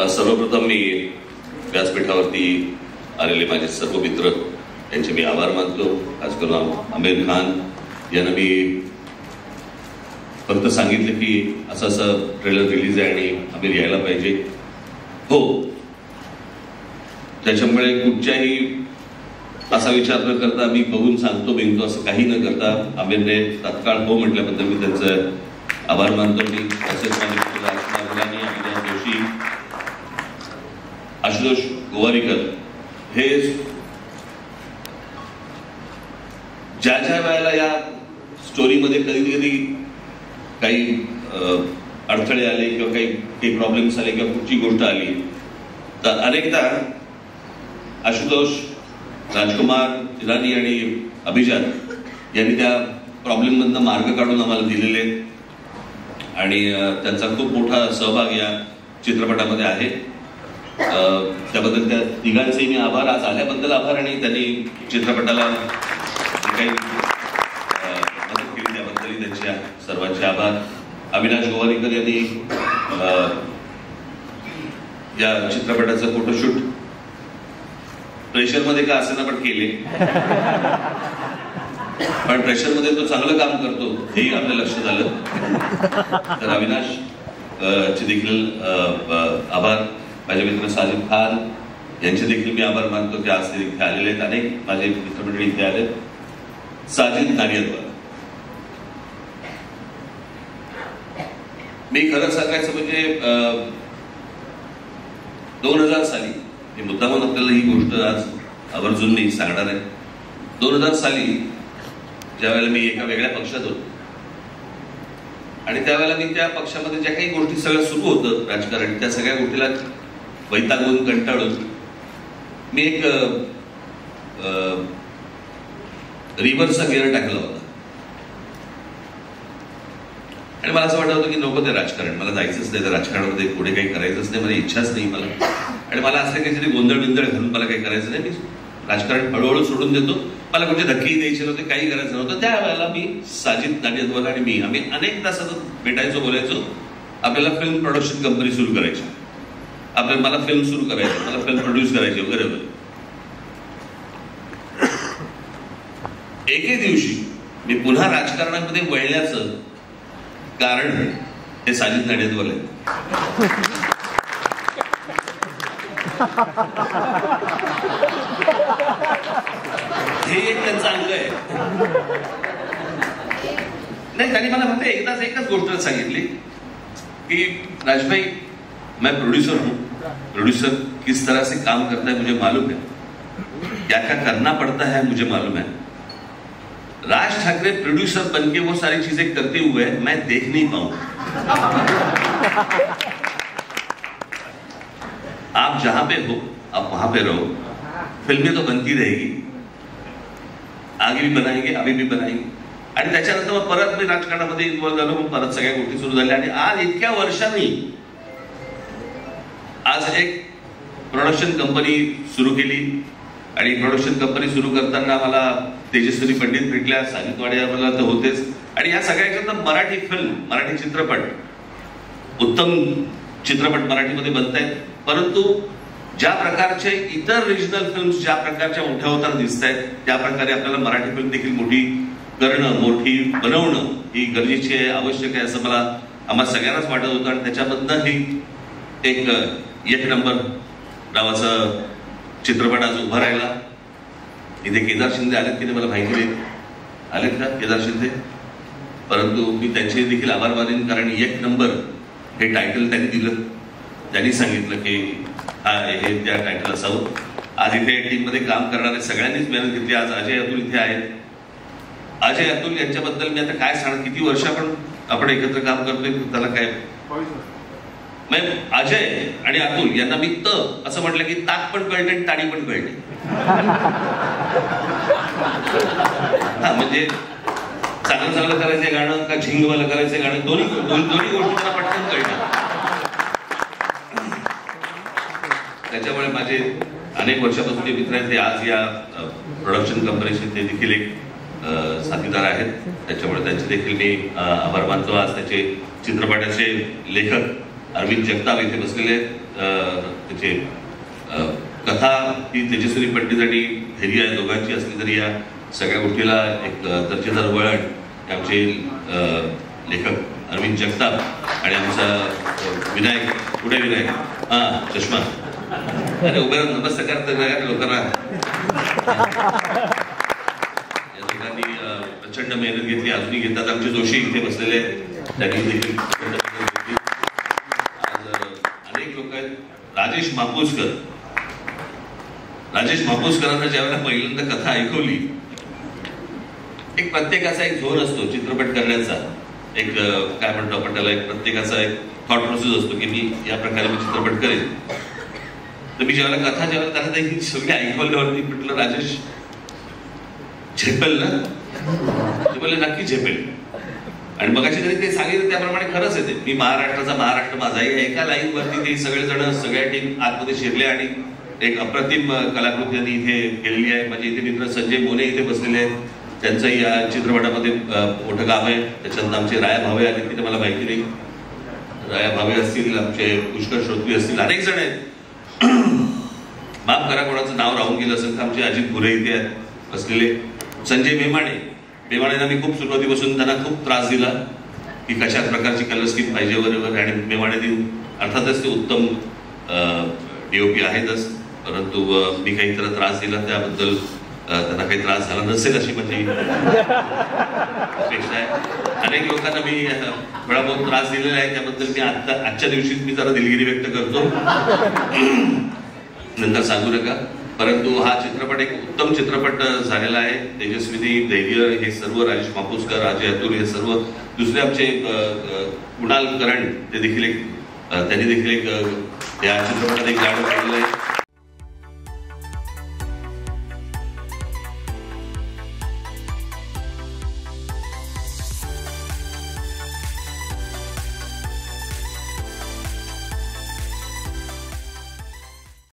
सर्वप्रथम मी व्यासपीठावरती आलेले माझे सर्व मित्र यांचे मी आभार मानतो. खास करून आमिर खान यांना मी फक्त सांगितलं की असं असं ट्रेलर रिलीज आहे आणि आमिर यायला पाहिजे. हो, त्याच्यामुळे कुठच्याही असा विचार न करता मी बघून सांगतो बिंगतो असं काही न करता आमिरने तात्काळ हो म्हटल्याबद्दल मी त्यांचं आभार मानतो. मी तसेच अविनाश जोशी, आशुतोष गोवारीकर हे ज्या ज्या वेळेला या स्टोरीमध्ये कधी कधी काही अडथळे आले किंवा काही प्रॉब्लेम्स आले किंवा कुठची गोष्ट आली तर अनेकदा आशुतोष, राजकुमार, इराणी आणि अभिजात यांनी त्या प्रॉब्लेम मधनं मार्ग काढून आम्हाला दिलेले आणि त्यांचा खूप मोठा सहभाग या चित्रपटामध्ये आहे. त्याबद्दल त्या तिघांचे मी आभार, आज आल्याबद्दल आभार आणि त्यांनी चित्रपटाला काही मदत केली त्याबद्दलही त्यांच्या सर्वांचे आभार. अविनाश गोवारीकर यांनी या चित्रपटाचं फोटोशूट प्रेशरमध्ये का असेना पण केले, पण प्रेशरमध्ये तो चांगलं काम करतो हेही आपल्या लक्षात आलं. तर अविनाश चे देखील आभार. माझे मित्र साजिद खान यांचे देखील मी आभार मानतो की आज ते इथे आलेले आहेत. अनेक माझे मित्रमंडळी इथे आले. साजिद नाडियादवाला, मी खरं सांगायचं म्हणजे 2000 साली, मी मुद्दामून आपल्याला ही गोष्ट आज आवर्जून मी सांगणार आहे. 2000 साली ज्या वेळेला मी एका वेगळ्या पक्षात होतो आणि त्यावेळेला मी त्या पक्षामध्ये ज्या काही गोष्टी सगळं सुरू होतं राजकारण, त्या सगळ्या गोष्टीला वैतागून कंटाळून मी एक रिव्हर्सचा गिअर टाकला होता आणि मला असं वाटत होतं की नको ते राजकारण, मला जायचंच नाही, तर राजकारणामध्ये पुढे काही करायचंच नाही, मला इच्छाच नाही मला. आणि मला असले काहीतरी गोंधळ बिंदळ घालून मला काही करायचं नाही, मी राजकारण हळूहळू सोडून देतो, मला कुठे धक्के द्यायचे नव्हते, काही करायचं नव्हतं. त्यावेळेला मी साजिद नाडियादवाला आणि आम्ही अनेकदा सतत भेटायचो, बोलायचो. आपल्याला फिल्म प्रोडक्शन कंपनी सुरू करायची, मला फिल्म सुरू करायचं, मला फिल्म प्रोड्यूस करायची वगैरे वगैरे. एके दिवशी मी पुन्हा राजकारणामध्ये वळण्याचं कारण हे साजिद नाडियादवाला आहे. हे एक त्यांचं अंग आहे. नाही, त्यांनी मला फक्त एकच गोष्ट सांगितली की राजभाई, मैं प्रोड्यूसर हूं, प्रोड्यूसर किस तरह से काम करता है मुझे मालूम है, क्या क्या करना पड़ता है मुझे मालूम है. राज ठाकरे प्रोड्यूसर बनके वो सारी चीजें करते हुए मैं देख नहीं पाऊं. आप जहां पे हो आप वहां पे रहो, फिल्में तो बनती रहेगी, आगे भी बनाएंगे, अभी भी बनाएंगे. आणि त्याच्यानंतर मग परत मी राजकारणामध्ये इन्व्हॉल्व झालो, मग परत सगळ्या गोष्टी सुरू झाल्या आणि आज इतक्या वर्षांनी आज एक प्रोडक्शन कंपनी सुरू केली. आणि प्रोडक्शन कंपनी सुरू करताना मला तेजस्विनी पंडित भेटल्या, साजिद नाडियादवाला तर होतेच, आणि या सगळ्याच्यातनं मराठी फिल्म, मराठी चित्रपट, उत्तम चित्रपट मराठीमध्ये बनत आहेत. परंतु ज्या प्रकारचे इतर रिजनल फिल्म्स ज्या प्रकारच्या मोठ्या होताना दिसत आहेत, त्या प्रकारे आपल्याला मराठी फिल्म देखील मोठी करणं, मोठी बनवणं ही गरजेची आहे, आवश्यक आहे, असं मला आम्हाला सगळ्यांनाच वाटत होतं. आणि त्याच्यामधनं ही एक नंबर नावाचा चित्रपट आज उभा राहिला. इथे केदार शिंदे आलेत की नाही मला माहिती नाही, आलेत का केदार शिंदे? परंतु मी त्यांचे देखील आभार मानेन, कारण एक नंबर हे टायटल त्यांनी दिलं, त्यांनी सांगितलं की हे त्या टायटल असावं. आज इथे टीम मध्ये काम करणारे सगळ्यांनीच मेहनत घेतली. आज अजय अतुल इथे आहेत. अजय अतुल यांच्याबद्दल मी आता काय सांग, किती वर्ष आपण एकत्र काम करतोय, त्याला काय अजय आणि अतुल यांना मी असं म्हटलं की ताक पण कळते आणि ताडी पण कळते. हा, म्हणजे चांगलं करायचं गाणं का झिंगवालं करायचं गाणं, दोन्ही गोष्टी मला पटकन कळतात. त्याच्यामुळे माझे अनेक वर्षापासून जे मित्र आहेत ते आज या प्रोडक्शन कंपनीचे ते देखील एक साथीदार आहेत. त्याच्यामुळे त्यांचे देखील मी आभार मानतो. आज त्याचे चित्रपटाचे लेखक अरविंद जगताप इथे बसलेले आहेत. त्याचे कथा ही तेजस्विनी पंडित आणि धैर्य या दोघांची असली तरी या सगळ्या गोष्टीला एक दर्जेदार वळण आमचे लेखक अरविंद जगताप आणि आमचा विनायक पुढे विनायक चष्मा अरे उभे नमस्कार करतात लोकांना. या ठिकाणी प्रचंड मेहनत घेतली, अजूनही घेतात. आमचे जोशी इथे बसलेले त्यांनी देखील आज अनेक लोक आहेत. राजेश मापुसकरांना ज्यावेळेला पहिल्यांदा कथा ऐकवली, एक प्रत्येकाचा एक झोन असतो चित्रपट करण्याचा, एक काय म्हणतो आपण त्याला, एक प्रत्येकाचा एक थॉट प्रोसेस असतो की मी या प्रकारे मी चित्रपट करेन. तर मी ज्यावेळेला त्यांना सगळी ऐकवल्यावरती म्हटलं राजेश झेपेल ना? ते बोलले नक्की झेपेल. आणि मगाशी तरी ते सांगितलं त्याप्रमाणे खरंच येते. मी महाराष्ट्र माझा एका लाईन वरती ते सगळेजण सगळ्या टीम आतमध्ये शिरले आणि एक अप्रतिम कलाकृती त्यांनी इथे केलेली आहे. माझे इथे मित्र संजय मोने इथे बसलेले आहेत, त्यांचंही या चित्रपटामध्ये मोठं काम आहे. त्याच्यानंतर आमचे राया भावे आले तिथे मला माहिती नाही, राया भावे असतील, आमचे पुष्कर श्रोत्री असतील, अनेक जण आहेत. माफ करा कोणाचं नाव राहून गेलं असेल तर आमचे अजित भुरे इथे बसलेले. संजय मेमाणेंना मी खूप सुरुवातीपासून त्यांना खूप त्रास दिला की कशा प्रकारची कलर स्कीम पाहिजे वगैरे, आणि मेमाणे अर्थातच ते उत्तम DOP आहेतच, परंतु मी काही त्याला त्रास दिला त्याबद्दल त्यांना काही त्रास झाला नसेल अशी माझी अपेक्षा आहे. अनेक लोकांना मी बळा बहुत त्रास दिलेला आहे, त्याबद्दल मी आजच्या दिवशीच मी जरा दिलगिरी व्यक्त करतो, नंतर सांगू नका. परंतु हा चित्रपट एक उत्तम चित्रपट झालेला आहे. तेजस्विनी, धैर्य हे सर्व, राजेश मापुसकर, अजय अतुर हे सर्व, दुसरे आमचे कुणाल करण ते देखील त्यांनी देखील एक या चित्रपटात एक गाणं केलेलं आहे.